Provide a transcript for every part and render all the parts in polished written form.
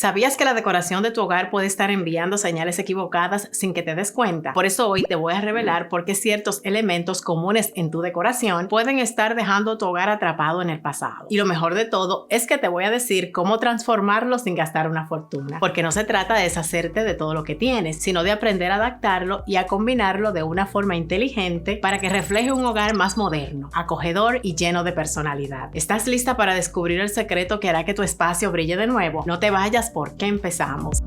¿Sabías que la decoración de tu hogar puede estar enviando señales equivocadas sin que te des cuenta? Por eso hoy te voy a revelar por qué ciertos elementos comunes en tu decoración pueden estar dejando tu hogar atrapado en el pasado. Y lo mejor de todo es que te voy a decir cómo transformarlo sin gastar una fortuna. Porque no se trata de deshacerte de todo lo que tienes, sino de aprender a adaptarlo y a combinarlo de una forma inteligente para que refleje un hogar más moderno, acogedor y lleno de personalidad. ¿Estás lista para descubrir el secreto que hará que tu espacio brille de nuevo? No te vayas porque empezamos.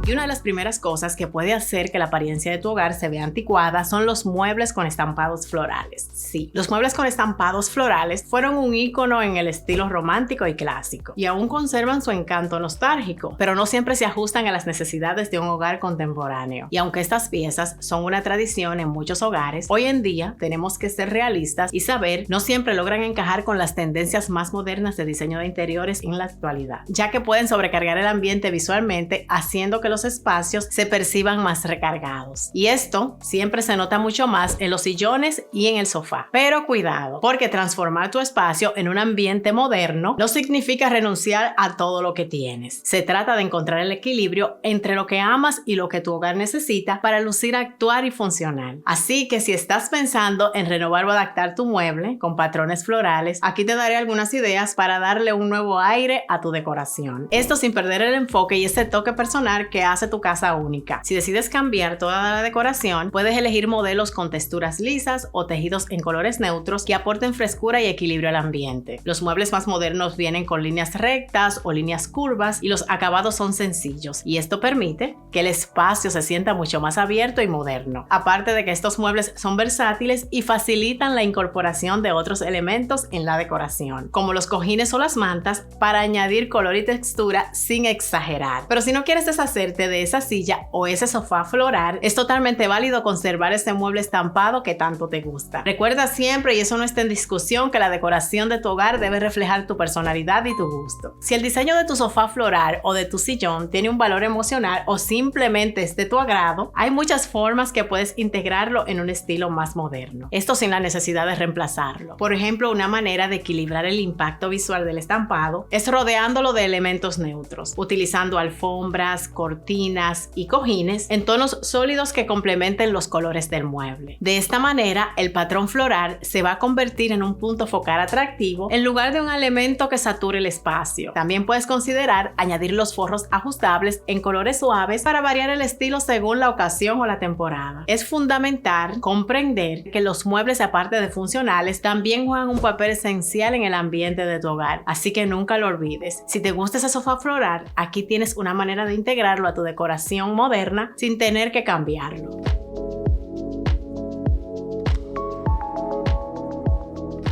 Y una de las primeras cosas que puede hacer que la apariencia de tu hogar se vea anticuada son los muebles con estampados florales. Sí, los muebles con estampados florales fueron un ícono en el estilo romántico y clásico y aún conservan su encanto nostálgico, pero no siempre se ajustan a las necesidades de un hogar contemporáneo. Y aunque estas piezas son una tradición en muchos hogares, hoy en día tenemos que ser realistas y saber no siempre logran encajar con las tendencias más modernas de diseño de interiores en la actualidad, ya que pueden sobrecargar el ambiente visualmente, haciendo que los espacios se perciban más recargados. Y esto siempre se nota mucho más en los sillones y en el sofá. Pero cuidado, porque transformar tu espacio en un ambiente moderno no significa renunciar a todo lo que tienes. Se trata de encontrar el equilibrio entre lo que amas y lo que tu hogar necesita para lucir, actuar y funcionar. Así que si estás pensando en renovar o adaptar tu mueble con patrones florales, aquí te daré algunas ideas para darle un nuevo aire a tu decoración. Esto sin perder el enfoque y ese toque personal que hace tu casa única. Si decides cambiar toda la decoración, puedes elegir modelos con texturas lisas o tejidos en colores neutros que aporten frescura y equilibrio al ambiente. Los muebles más modernos vienen con líneas rectas o líneas curvas y los acabados son sencillos, y esto permite que el espacio se sienta mucho más abierto y moderno. Aparte de que estos muebles son versátiles y facilitan la incorporación de otros elementos en la decoración, como los cojines o las mantas, para añadir color y textura sin exagerar. Pero si no quieres deshacerte de esa silla o ese sofá floral, es totalmente válido conservar ese mueble estampado que tanto te gusta. Recuerda siempre, y eso no está en discusión, que la decoración de tu hogar debe reflejar tu personalidad y tu gusto. Si el diseño de tu sofá floral o de tu sillón tiene un valor emocional o simplemente es de tu agrado, hay muchas formas que puedes integrarlo en un estilo más moderno. Esto sin la necesidad de reemplazarlo. Por ejemplo, una manera de equilibrar el impacto visual del estampado es rodeándolo de elementos neutros, utilizando alfombras, cortinas y cojines en tonos sólidos que complementen los colores del mueble. De esta manera, el patrón floral se va a convertir en un punto focal atractivo en lugar de un elemento que sature el espacio. También puedes considerar añadir los forros ajustables en colores suaves para variar el estilo según la ocasión o la temporada. Es fundamental comprender que los muebles, aparte de funcionales, también juegan un papel esencial en el ambiente de tu hogar, así que nunca lo olvides. Si te gusta ese sofá floral, aquí tienes una manera de integrarlo a tu decoración moderna sin tener que cambiarlo.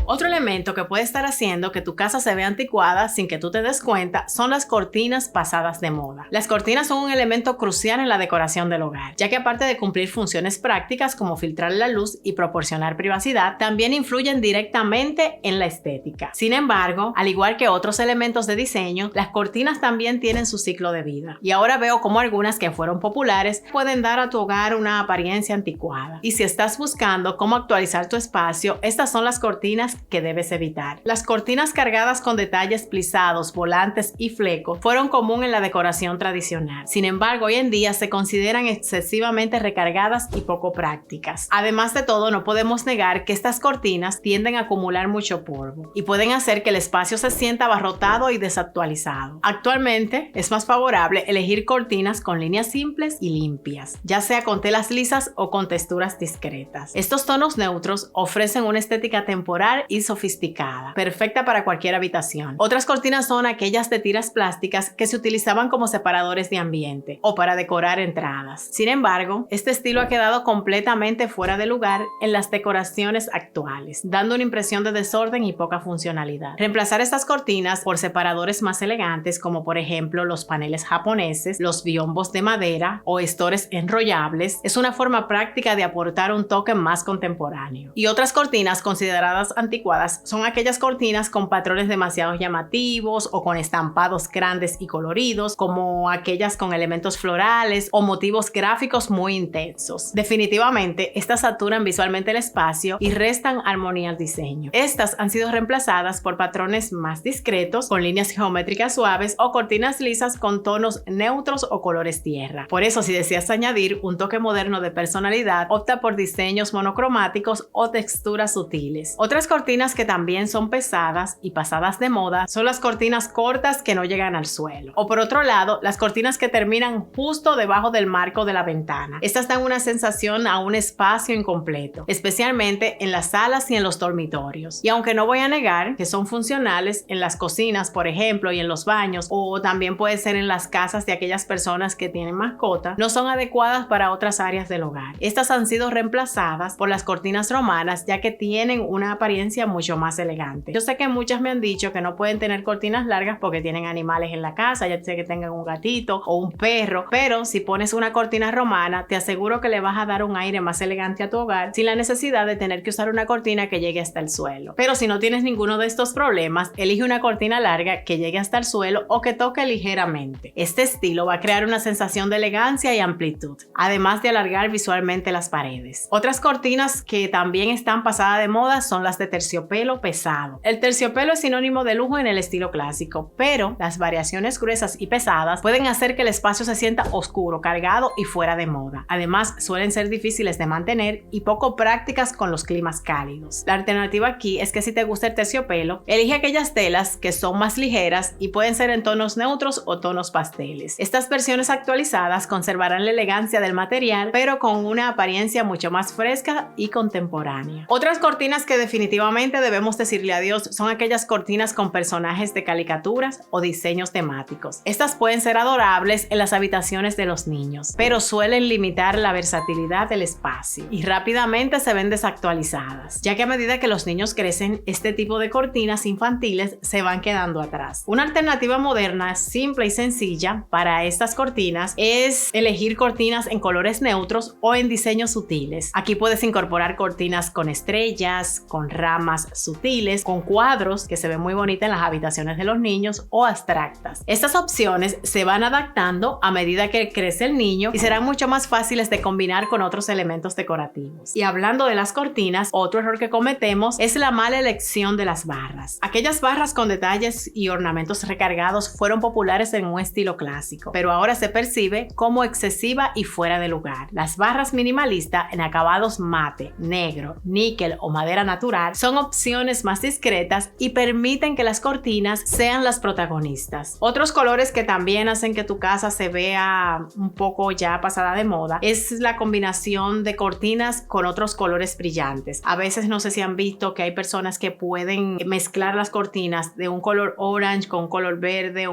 Otro elemento que puede estar haciendo que tu casa se vea anticuada sin que tú te des cuenta son las cortinas pasadas de moda. Las cortinas son un elemento crucial en la decoración del hogar, ya que aparte de cumplir funciones prácticas como filtrar la luz y proporcionar privacidad, también influyen directamente en la estética. Sin embargo, al igual que otros elementos de diseño, las cortinas también tienen su ciclo de vida. Y ahora veo cómo algunas que fueron populares pueden dar a tu hogar una apariencia anticuada. Y si estás buscando cómo actualizar tu espacio, estas son las cortinas que debes evitar. Las cortinas cargadas con detalles plisados, volantes y flecos fueron común en la decoración tradicional. Sin embargo, hoy en día se consideran excesivamente recargadas y poco prácticas. Además de todo, no podemos negar que estas cortinas tienden a acumular mucho polvo y pueden hacer que el espacio se sienta abarrotado y desactualizado. Actualmente es más favorable elegir cortinas con líneas simples y limpias, ya sea con telas lisas o con texturas discretas. Estos tonos neutros ofrecen una estética temporal y sofisticada, perfecta para cualquier habitación. Otras cortinas son aquellas de tiras plásticas que se utilizaban como separadores de ambiente o para decorar entradas. Sin embargo, este estilo ha quedado completamente fuera de lugar en las decoraciones actuales, dando una impresión de desorden y poca funcionalidad. Reemplazar estas cortinas por separadores más elegantes, como por ejemplo los paneles japoneses, los biombos de madera o estores enrollables, es una forma práctica de aportar un toque más contemporáneo. Y otras cortinas consideradas antiguas anticuadas son aquellas cortinas con patrones demasiado llamativos o con estampados grandes y coloridos, como aquellas con elementos florales o motivos gráficos muy intensos. Definitivamente, estas saturan visualmente el espacio y restan armonía al diseño. Estas han sido reemplazadas por patrones más discretos, con líneas geométricas suaves o cortinas lisas con tonos neutros o colores tierra. Por eso, si deseas añadir un toque moderno de personalidad, opta por diseños monocromáticos o texturas sutiles. Otras cortinas que también son pesadas y pasadas de moda son las cortinas cortas que no llegan al suelo. O por otro lado, las cortinas que terminan justo debajo del marco de la ventana. Estas dan una sensación a un espacio incompleto, especialmente en las salas y en los dormitorios. Y aunque no voy a negar que son funcionales en las cocinas, por ejemplo, y en los baños, o también puede ser en las casas de aquellas personas que tienen mascota, no son adecuadas para otras áreas del hogar. Estas han sido reemplazadas por las cortinas romanas, ya que tienen una apariencia mucho más elegante. Yo sé que muchas me han dicho que no pueden tener cortinas largas porque tienen animales en la casa, ya sea que tengan un gatito o un perro, pero si pones una cortina romana, te aseguro que le vas a dar un aire más elegante a tu hogar sin la necesidad de tener que usar una cortina que llegue hasta el suelo. Pero si no tienes ninguno de estos problemas, elige una cortina larga que llegue hasta el suelo o que toque ligeramente. Este estilo va a crear una sensación de elegancia y amplitud, además de alargar visualmente las paredes. Otras cortinas que también están pasadas de moda son las de terciopelo pesado. El terciopelo es sinónimo de lujo en el estilo clásico, pero las variaciones gruesas y pesadas pueden hacer que el espacio se sienta oscuro, cargado y fuera de moda. Además, suelen ser difíciles de mantener y poco prácticas con los climas cálidos. La alternativa aquí es que si te gusta el terciopelo, elige aquellas telas que son más ligeras y pueden ser en tonos neutros o tonos pasteles. Estas versiones actualizadas conservarán la elegancia del material, pero con una apariencia mucho más fresca y contemporánea. Otras cortinas que definitivamente debemos decirle adiós son aquellas cortinas con personajes de caricaturas o diseños temáticos. Estas pueden ser adorables en las habitaciones de los niños, pero suelen limitar la versatilidad del espacio y rápidamente se ven desactualizadas, ya que a medida que los niños crecen, este tipo de cortinas infantiles se van quedando atrás. Una alternativa moderna, simple y sencilla para estas cortinas es elegir cortinas en colores neutros o en diseños sutiles. Aquí puedes incorporar cortinas con estrellas, con ramas sutiles, con cuadros que se ven muy bonitas en las habitaciones de los niños o abstractas. Estas opciones se van adaptando a medida que crece el niño y serán mucho más fáciles de combinar con otros elementos decorativos. Y hablando de las cortinas, otro error que cometemos es la mala elección de las barras. Aquellas barras con detalles y ornamentos recargados fueron populares en un estilo clásico, pero ahora se percibe como excesiva y fuera de lugar. Las barras minimalistas en acabados mate, negro, níquel o madera natural son opciones más discretas y permiten que las cortinas sean las protagonistas. Otros colores que también hacen que tu casa se vea un poco ya pasada de moda es la combinación de cortinas con otros colores brillantes. A veces no sé si han visto que hay personas que pueden mezclar las cortinas de un color orange con un color verde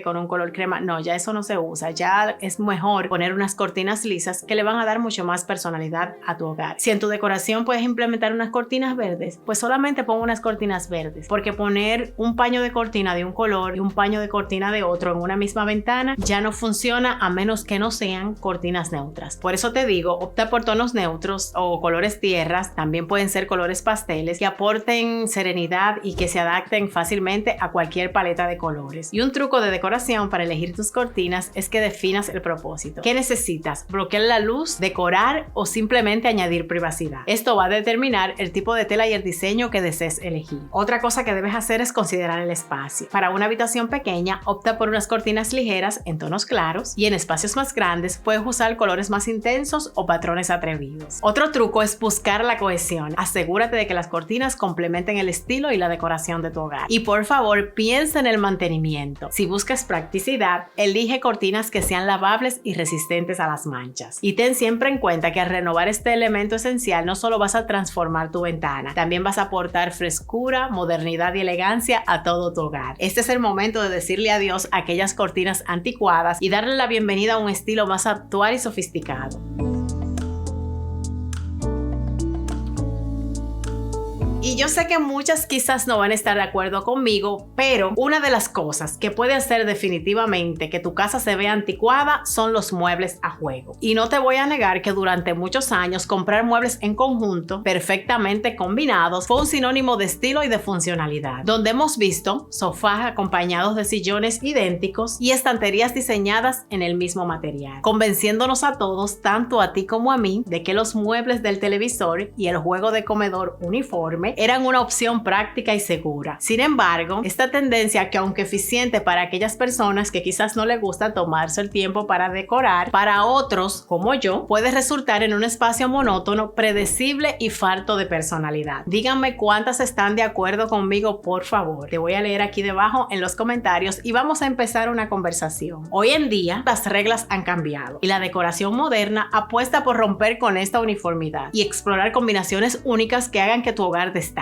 con un color crema. No, ya eso no se usa. Ya es mejor poner unas cortinas lisas que le van a dar mucho más personalidad a tu hogar. Si en tu decoración puedes implementar unas cortinas verdes, pues solamente pon unas cortinas verdes, porque poner un paño de cortina de un color y un paño de cortina de otro en una misma ventana ya no funciona a menos que no sean cortinas neutras. Por eso te digo, opta por tonos neutros o colores tierras, también pueden ser colores pasteles que aporten serenidad y que se adapten fácilmente a cualquier paleta de colores. Y un truco de decoración para elegir tus cortinas es que definas el propósito. ¿Qué necesitas? ¿Bloquear la luz, decorar o simplemente añadir privacidad? Esto va a determinar el tipo de tela y el diseño que desees elegir. Otra cosa que debes hacer es considerar el espacio. Para una habitación pequeña, opta por unas cortinas ligeras en tonos claros, y en espacios más grandes puedes usar colores más intensos o patrones atrevidos. Otro truco es buscar la cohesión. Asegúrate de que las cortinas complementen el estilo y la decoración de tu hogar. Y por favor, piensa en el mantenimiento. Si buscas practicidad, elige cortinas que sean lavables y resistentes a las manchas. Y ten siempre en cuenta que al renovar este elemento esencial, no solo vas a transformar tu ventana, también vas a aportar frescura, modernidad y elegancia a todo tu hogar. Este es el momento de decirle adiós a aquellas cortinas anticuadas y darle la bienvenida a un estilo más actual y sofisticado. Y Y yo sé que muchas quizás no van a estar de acuerdo conmigo, pero una de las cosas que puede hacer definitivamente que tu casa se vea anticuada son los muebles a juego. Y no te voy a negar que durante muchos años comprar muebles en conjunto, perfectamente combinados, fue un sinónimo de estilo y de funcionalidad, donde hemos visto sofás acompañados de sillones idénticos y estanterías diseñadas en el mismo material, convenciéndonos a todos, tanto a ti como a mí, de que los muebles del televisor y el juego de comedor uniforme eran una opción práctica y segura. Sin embargo, esta tendencia, que aunque eficiente para aquellas personas que quizás no les gusta tomarse el tiempo para decorar, para otros, como yo, puede resultar en un espacio monótono, predecible y falto de personalidad. Díganme cuántas están de acuerdo conmigo, por favor. Te voy a leer aquí debajo en los comentarios y vamos a empezar una conversación. Hoy en día, las reglas han cambiado y la decoración moderna apuesta por romper con esta uniformidad y explorar combinaciones únicas que hagan que tu hogar destaque.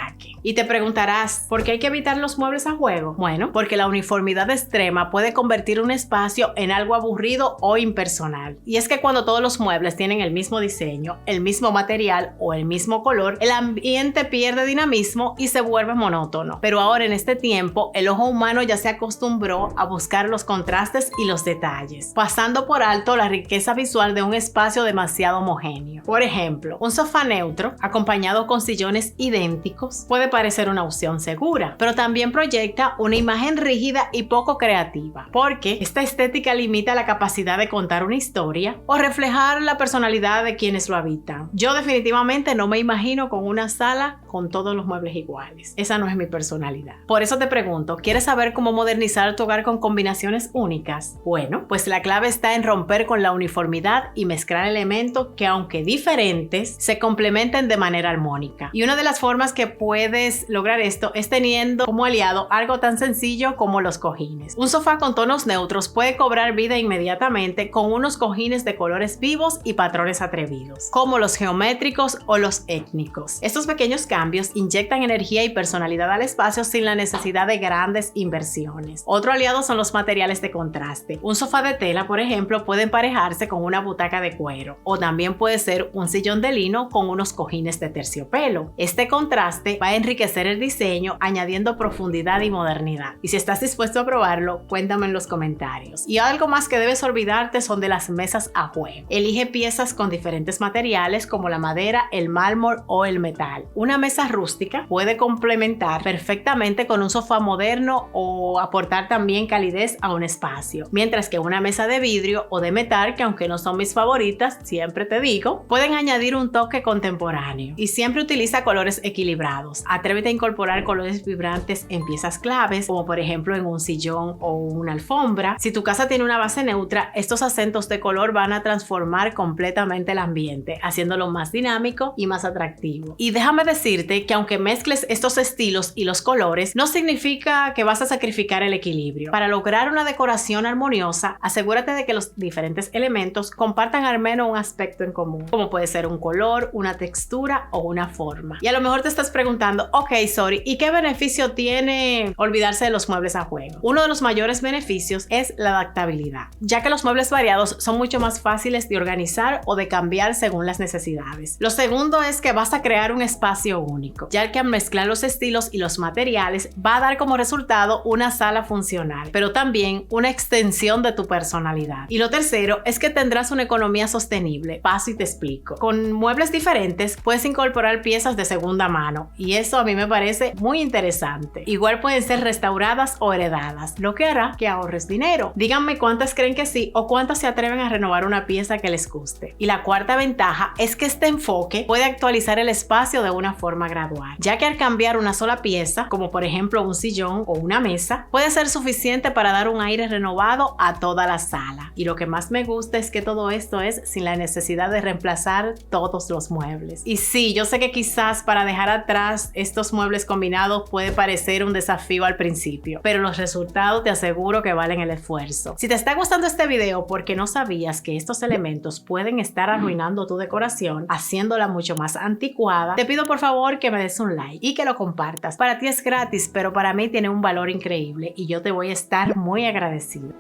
Y te preguntarás, ¿por qué hay que evitar los muebles a juego? Bueno, porque la uniformidad extrema puede convertir un espacio en algo aburrido o impersonal. Y es que cuando todos los muebles tienen el mismo diseño, el mismo material o el mismo color, el ambiente pierde dinamismo y se vuelve monótono. Pero ahora, en este tiempo, el ojo humano ya se acostumbró a buscar los contrastes y los detalles, pasando por alto la riqueza visual de un espacio demasiado homogéneo. Por ejemplo, un sofá neutro acompañado con sillones idénticos puede parecer una opción segura, pero también proyecta una imagen rígida y poco creativa, porque esta estética limita la capacidad de contar una historia o reflejar la personalidad de quienes lo habitan. Yo definitivamente no me imagino con una sala con todos los muebles iguales. Esa no es mi personalidad. Por eso te pregunto, ¿quieres saber cómo modernizar tu hogar con combinaciones únicas? Bueno, pues la clave está en romper con la uniformidad y mezclar elementos que, aunque diferentes, se complementen de manera armónica. Y una de las formas que puedes lograr esto es teniendo como aliado algo tan sencillo como los cojines. Un sofá con tonos neutros puede cobrar vida inmediatamente con unos cojines de colores vivos y patrones atrevidos, como los geométricos o los étnicos. Estos pequeños cambios inyectan energía y personalidad al espacio sin la necesidad de grandes inversiones. Otro aliado son los materiales de contraste. Un sofá de tela, por ejemplo, puede emparejarse con una butaca de cuero, o también puede ser un sillón de lino con unos cojines de terciopelo. Este contraste va a enriquecer el diseño, añadiendo profundidad y modernidad. Y si estás dispuesto a probarlo, cuéntame en los comentarios. Y algo más que debes olvidarte son de las mesas a juego. Elige piezas con diferentes materiales como la madera, el mármol o el metal. Una mesa rústica puede complementar perfectamente con un sofá moderno o aportar también calidez a un espacio, mientras que una mesa de vidrio o de metal, que aunque no son mis favoritas, siempre te digo, pueden añadir un toque contemporáneo. Y siempre utiliza colores equilibrados. Atrévete a incorporar colores vibrantes en piezas claves, como por ejemplo en un sillón o una alfombra. Si tu casa tiene una base neutra, estos acentos de color van a transformar completamente el ambiente, haciéndolo más dinámico y más atractivo. Y déjame decirte que aunque mezcles estos estilos y los colores, no significa que vas a sacrificar el equilibrio. Para lograr una decoración armoniosa, asegúrate de que los diferentes elementos compartan al menos un aspecto en común, como puede ser un color, una textura o una forma. Y a lo mejor te estás preguntando, ok, sorry, ¿y qué beneficio tiene olvidarse de los muebles a juego? Uno de los mayores beneficios es la adaptabilidad, ya que los muebles variados son mucho más fáciles de organizar o de cambiar según las necesidades. Lo segundo es que vas a crear un espacio único, ya que al mezclar los estilos y los materiales va a dar como resultado una sala funcional, pero también una extensión de tu personalidad. Y lo tercero es que tendrás una economía sostenible. Paso y te explico. Con muebles diferentes puedes incorporar piezas de segunda mano y eso a mí me parece muy interesante. Igual pueden ser restauradas o heredadas, lo que hará que ahorres dinero. Díganme cuántas creen que sí o cuántas se atreven a renovar una pieza que les guste. Y la cuarta ventaja es que este enfoque puede actualizar el espacio de una forma gradual, ya que al cambiar una sola pieza, como por ejemplo un sillón o una mesa, puede ser suficiente para dar un aire renovado a toda la sala. Y lo que más me gusta es que todo esto es sin la necesidad de reemplazar todos los muebles. Y sí, yo sé que quizás para dejar atrás estos muebles combinados puede parecer un desafío al principio, pero los resultados te aseguro que valen el esfuerzo. Si te está gustando este video porque no sabías que estos elementos pueden estar arruinando tu decoración, haciéndola mucho más anticuada, te pido por favor que me des un like y que lo compartas. Para ti es gratis, pero para mí tiene un valor increíble y yo te voy a estar muy agradecido.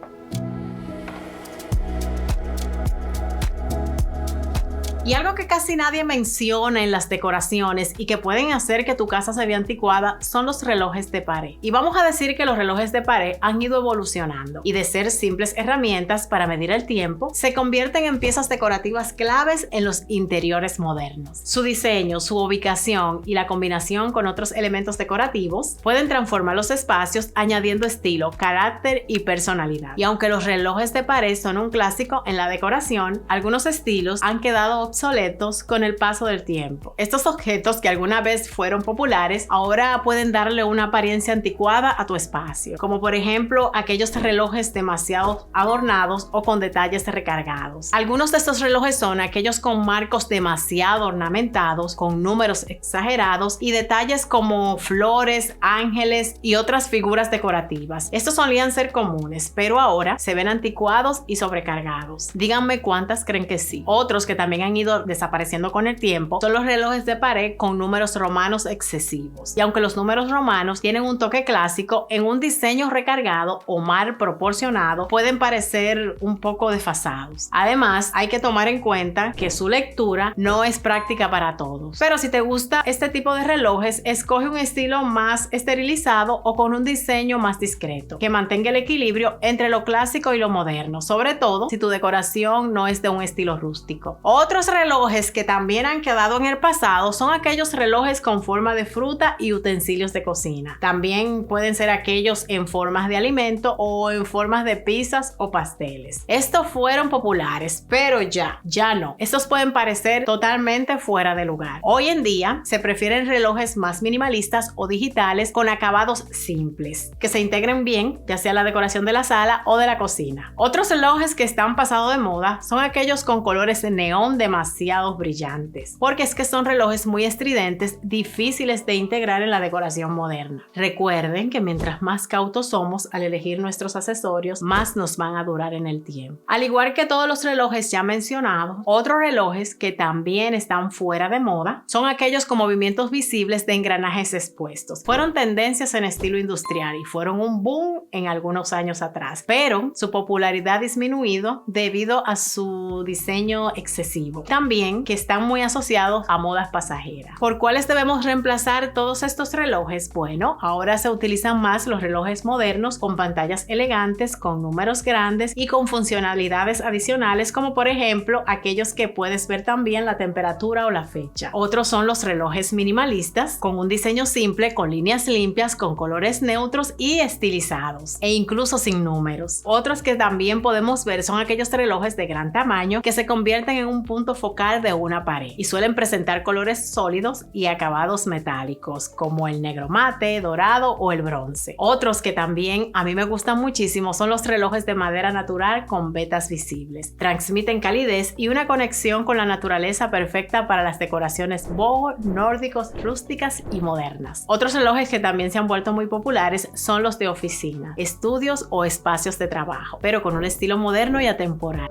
Y algo que casi nadie menciona en las decoraciones y que pueden hacer que tu casa se vea anticuada son los relojes de pared. Y vamos a decir que los relojes de pared han ido evolucionando y de ser simples herramientas para medir el tiempo, se convierten en piezas decorativas claves en los interiores modernos. Su diseño, su ubicación y la combinación con otros elementos decorativos pueden transformar los espacios añadiendo estilo, carácter y personalidad. Y aunque los relojes de pared son un clásico en la decoración, algunos estilos han quedado obsoletos con el paso del tiempo. Estos objetos que alguna vez fueron populares ahora pueden darle una apariencia anticuada a tu espacio, como por ejemplo aquellos relojes demasiado adornados o con detalles recargados. Algunos de estos relojes son aquellos con marcos demasiado ornamentados, con números exagerados y detalles como flores, ángeles y otras figuras decorativas. Estos solían ser comunes, pero ahora se ven anticuados y sobrecargados. Díganme cuántas creen que sí. Otros que también han ido desapareciendo con el tiempo son los relojes de pared con números romanos excesivos. Y aunque los números romanos tienen un toque clásico, en un diseño recargado o mal proporcionado pueden parecer un poco desfasados. Además, hay que tomar en cuenta que su lectura no es práctica para todos. Pero si te gusta este tipo de relojes, escoge un estilo más esterilizado o con un diseño más discreto, que mantenga el equilibrio entre lo clásico y lo moderno, sobre todo si tu decoración no es de un estilo rústico. Otros relojes que también han quedado en el pasado son aquellos relojes con forma de fruta y utensilios de cocina. También pueden ser aquellos en formas de alimento o en formas de pizzas o pasteles. Estos fueron populares, pero ya no. Estos pueden parecer totalmente fuera de lugar. Hoy en día se prefieren relojes más minimalistas o digitales con acabados simples, que se integren bien, ya sea la decoración de la sala o de la cocina. Otros relojes que están pasados de moda son aquellos con colores de neón demasiado brillantes, porque es que son relojes muy estridentes, difíciles de integrar en la decoración moderna. Recuerden que mientras más cautos somos al elegir nuestros accesorios, más nos van a durar en el tiempo. Al igual que todos los relojes ya mencionados, otros relojes que también están fuera de moda son aquellos con movimientos visibles de engranajes expuestos. Fueron tendencias en estilo industrial y fueron un boom en algunos años atrás, pero su popularidad ha disminuido debido a su diseño excesivo. También que están muy asociados a modas pasajeras. ¿Por cuáles debemos reemplazar todos estos relojes? Bueno, ahora se utilizan más los relojes modernos con pantallas elegantes, con números grandes y con funcionalidades adicionales, como por ejemplo aquellos que puedes ver también la temperatura o la fecha. Otros son los relojes minimalistas con un diseño simple, con líneas limpias, con colores neutros y estilizados e incluso sin números. Otros que también podemos ver son aquellos relojes de gran tamaño que se convierten en un punto focal de una pared y suelen presentar colores sólidos y acabados metálicos como el negro mate, dorado o el bronce. Otros que también a mí me gustan muchísimo son los relojes de madera natural con vetas visibles. Transmiten calidez y una conexión con la naturaleza perfecta para las decoraciones boho, nórdicos, rústicas y modernas. Otros relojes que también se han vuelto muy populares son los de oficina, estudios o espacios de trabajo, pero con un estilo moderno y atemporal.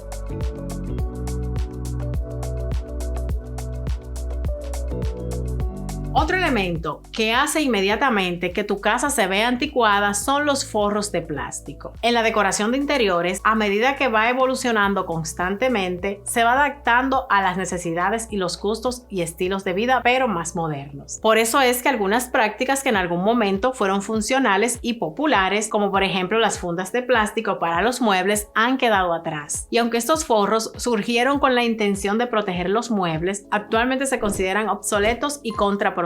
Otro elemento que hace inmediatamente que tu casa se vea anticuada son los forros de plástico. En la decoración de interiores, a medida que va evolucionando constantemente, se va adaptando a las necesidades y los gustos y estilos de vida, pero más modernos. Por eso es que algunas prácticas que en algún momento fueron funcionales y populares, como por ejemplo las fundas de plástico para los muebles, han quedado atrás. Y aunque estos forros surgieron con la intención de proteger los muebles, actualmente se consideran obsoletos y contraproducentes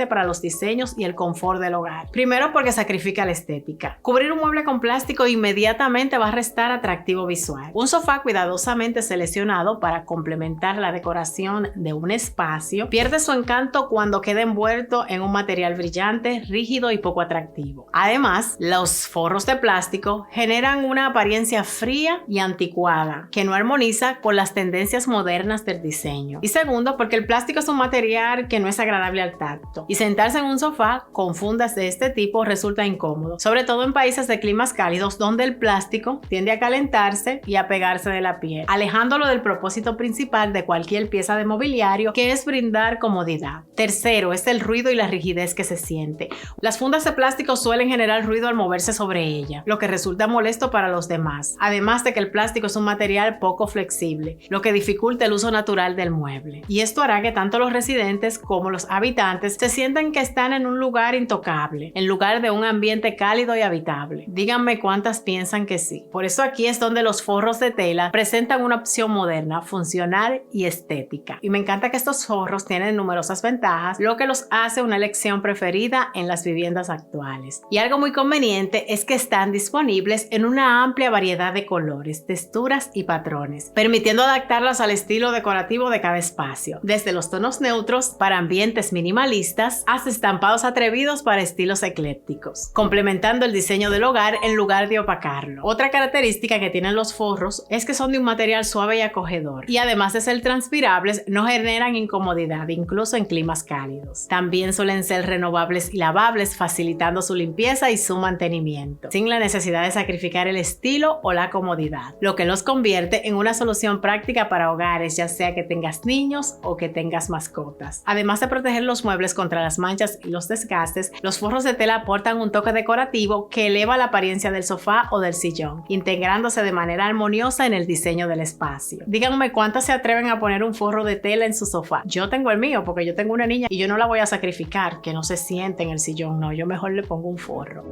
para los diseños y el confort del hogar. Primero, porque sacrifica la estética. Cubrir un mueble con plástico inmediatamente va a restar atractivo visual. Un sofá cuidadosamente seleccionado para complementar la decoración de un espacio pierde su encanto cuando queda envuelto en un material brillante, rígido y poco atractivo. Además, los forros de plástico generan una apariencia fría y anticuada que no armoniza con las tendencias modernas del diseño. Y segundo, porque el plástico es un material que no es agradable al tacto. Y sentarse en un sofá con fundas de este tipo resulta incómodo, sobre todo en países de climas cálidos donde el plástico tiende a calentarse y a pegarse de la piel, alejándolo del propósito principal de cualquier pieza de mobiliario, que es brindar comodidad. Tercero, es el ruido y la rigidez que se siente. Las fundas de plástico suelen generar ruido al moverse sobre ella, lo que resulta molesto para los demás, además de que el plástico es un material poco flexible, lo que dificulta el uso natural del mueble. Y esto hará que tanto los residentes como los habitantes se sientan que están en un lugar intocable, en lugar de un ambiente cálido y habitable. Díganme cuántas piensan que sí. Por eso aquí es donde los forros de tela presentan una opción moderna, funcional y estética. Y me encanta que estos forros tienen numerosas ventajas, lo que los hace una elección preferida en las viviendas actuales. Y algo muy conveniente es que están disponibles en una amplia variedad de colores, texturas y patrones, permitiendo adaptarlas al estilo decorativo de cada espacio, desde los tonos neutros para ambientes minimalistas hasta estampados atrevidos para estilos eclécticos, complementando el diseño del hogar en lugar de opacarlo. Otra característica que tienen los forros es que son de un material suave y acogedor, y además de ser transpirables, no generan incomodidad, incluso en climas cálidos. También suelen ser renovables y lavables, facilitando su limpieza y su mantenimiento, sin la necesidad de sacrificar el estilo o la comodidad, lo que los convierte en una solución práctica para hogares, ya sea que tengas niños o que tengas mascotas. Además de proteger los muebles contra las manchas y los desgastes, los forros de tela aportan un toque decorativo que eleva la apariencia del sofá o del sillón, integrándose de manera armoniosa en el diseño del espacio. Díganme cuántas se atreven a poner un forro de tela en su sofá. Yo tengo el mío porque yo tengo una niña y yo no la voy a sacrificar, que no se siente en el sillón, no, yo mejor le pongo un forro.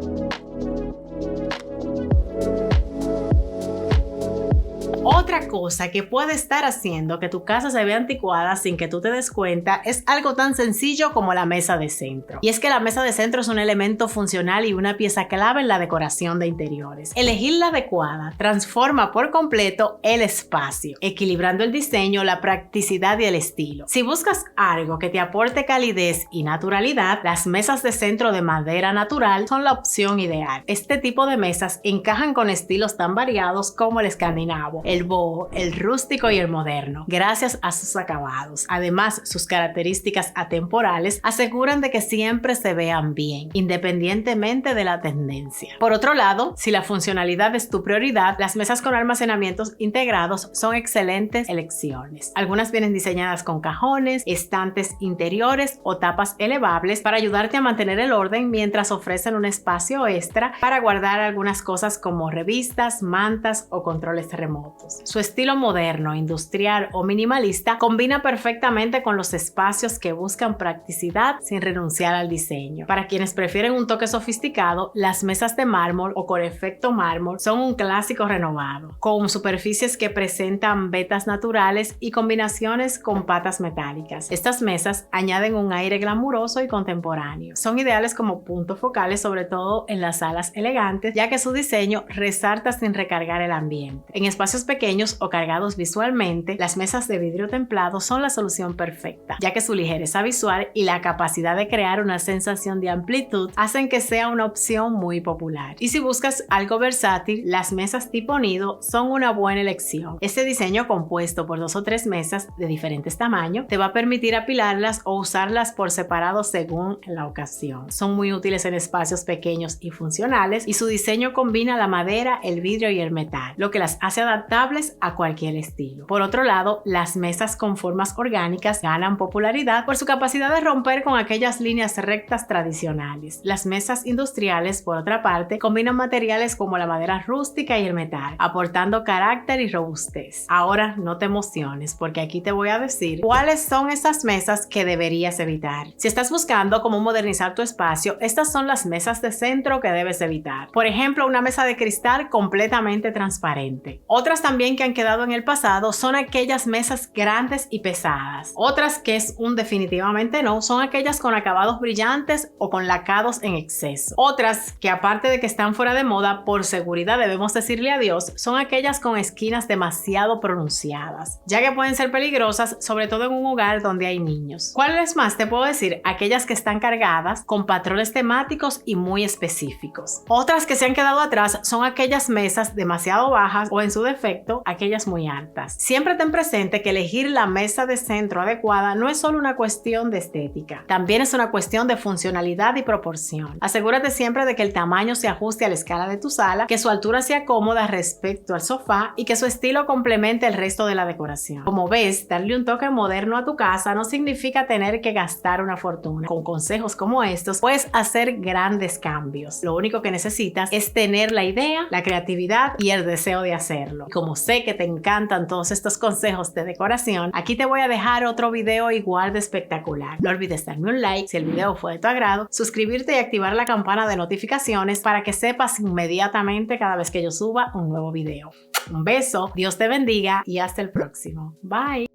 Otra cosa que puede estar haciendo que tu casa se vea anticuada sin que tú te des cuenta es algo tan sencillo como la mesa de centro. Y es que la mesa de centro es un elemento funcional y una pieza clave en la decoración de interiores. Elegir la adecuada transforma por completo el espacio, equilibrando el diseño, la practicidad y el estilo. Si buscas algo que te aporte calidez y naturalidad, las mesas de centro de madera natural son la opción ideal. Este tipo de mesas encajan con estilos tan variados como el escandinavo, el boho, el rústico y el moderno, gracias a sus acabados. Además, sus características atemporales aseguran de que siempre se vean bien, independientemente de la tendencia. Por otro lado, si la funcionalidad es tu prioridad, las mesas con almacenamientos integrados son excelentes elecciones. Algunas vienen diseñadas con cajones, estantes interiores o tapas elevables para ayudarte a mantener el orden, mientras ofrecen un espacio extra para guardar algunas cosas como revistas, mantas o controles remotos. Su estilo moderno, industrial o minimalista combina perfectamente con los espacios que buscan practicidad sin renunciar al diseño. Para quienes prefieren un toque sofisticado, las mesas de mármol o con efecto mármol son un clásico renovado, con superficies que presentan vetas naturales y combinaciones con patas metálicas. Estas mesas añaden un aire glamuroso y contemporáneo. Son ideales como puntos focales, sobre todo en las salas elegantes, ya que su diseño resalta sin recargar el ambiente. En espacios pequeños o cargados visualmente, las mesas de vidrio templado son la solución perfecta, ya que su ligereza visual y la capacidad de crear una sensación de amplitud hacen que sea una opción muy popular. Y si buscas algo versátil, las mesas tipo nido son una buena elección. Este diseño, compuesto por 2 o 3 mesas de diferentes tamaños, te va a permitir apilarlas o usarlas por separado según la ocasión. Son muy útiles en espacios pequeños y funcionales, y su diseño combina la madera, el vidrio y el metal, lo que las hace adaptables a cualquier estilo. Por otro lado, las mesas con formas orgánicas ganan popularidad por su capacidad de romper con aquellas líneas rectas tradicionales. Las mesas industriales, por otra parte, combinan materiales como la madera rústica y el metal, aportando carácter y robustez. Ahora no te emociones, porque aquí te voy a decir cuáles son esas mesas que deberías evitar. Si estás buscando cómo modernizar tu espacio, estas son las mesas de centro que debes evitar. Por ejemplo, una mesa de cristal completamente transparente. Otras también que han quedado en el pasado son aquellas mesas grandes y pesadas. Otras que es un definitivamente no son aquellas con acabados brillantes o con lacados en exceso. Otras que, aparte de que están fuera de moda, por seguridad debemos decirle adiós, son aquellas con esquinas demasiado pronunciadas, ya que pueden ser peligrosas, sobre todo en un hogar donde hay niños. ¿Cuáles más te puedo decir? Aquellas que están cargadas con patrones temáticos y muy específicos. Otras que se han quedado atrás son aquellas mesas demasiado bajas o, en su defecto, excepto aquellas muy altas. Siempre ten presente que elegir la mesa de centro adecuada no es solo una cuestión de estética, también es una cuestión de funcionalidad y proporción. Asegúrate siempre de que el tamaño se ajuste a la escala de tu sala, que su altura sea cómoda respecto al sofá y que su estilo complemente el resto de la decoración. Como ves, darle un toque moderno a tu casa no significa tener que gastar una fortuna. Con consejos como estos puedes hacer grandes cambios. Lo único que necesitas es tener la idea, la creatividad y el deseo de hacerlo. Y como sé que te encantan todos estos consejos de decoración, aquí te voy a dejar otro video igual de espectacular. No olvides darme un like si el video fue de tu agrado, suscribirte y activar la campana de notificaciones para que sepas inmediatamente cada vez que yo suba un nuevo video. Un beso, Dios te bendiga y hasta el próximo. Bye.